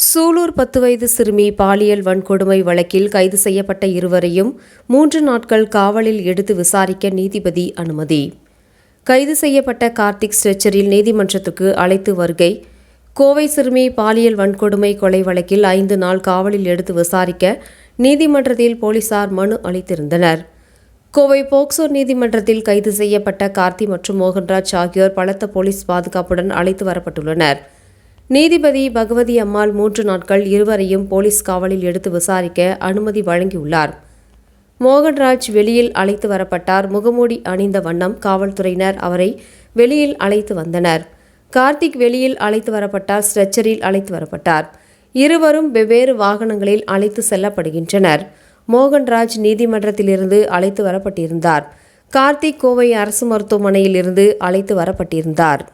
சூலூர் 10 வயது சிறுமி பாலியல் வன்கொடுமை வழக்கில் கைது செய்யப்பட்ட இருவரையும் 3 நாட்கள் காவலில் எடுத்து விசாரிக்க நீதிபதி அனுமதி. கைது செய்யப்பட்ட கார்த்திக் ஸ்ட்ரெச்சரில் நீதிமன்றத்துக்கு அழைத்து வருகை. கோவை சிறுமி பாலியல் வன்கொடுமை கொலை வழக்கில் 5 நாள் காவலில் எடுத்து விசாரிக்க நீதிமன்றத்தில் போலீசார் மனு அளித்திருந்தனர். கோவை போக்சோ நீதிமன்றத்தில் கைது செய்யப்பட்ட கார்த்தி மற்றும் மோகன்ராஜ் ஆகியோர் பலத்த போலீஸ் பாதுகாப்புடன் அழைத்து வரப்பட்டுள்ளனர். நீதிபதி பகவதி அம்மாள் 3 நாட்கள் இருவரையும் போலீஸ் காவலில் எடுத்து விசாரிக்க அனுமதி வழங்கியுள்ளார். மோகன்ராஜ் வெளியில் அழைத்து வரப்பட்டார். முகமூடி அணிந்த வண்ணம் காவல்துறையினர் அவரை வெளியில் அழைத்து வந்தனர். கார்த்திக் வெளியில் அழைத்து வரப்பட்டார். ஸ்ட்ரெச்சரில் அழைத்து வரப்பட்டார். இருவரும் வெவ்வேறு வாகனங்களில் அழைத்து செல்லப்படுகின்றனர். மோகன்ராஜ் நீதிமன்றத்திலிருந்து அழைத்து வரப்பட்டிருந்தார். கார்த்திக் கோவை அரசு மருத்துவமனையில் இருந்து அழைத்து வரப்பட்டிருந்தார்.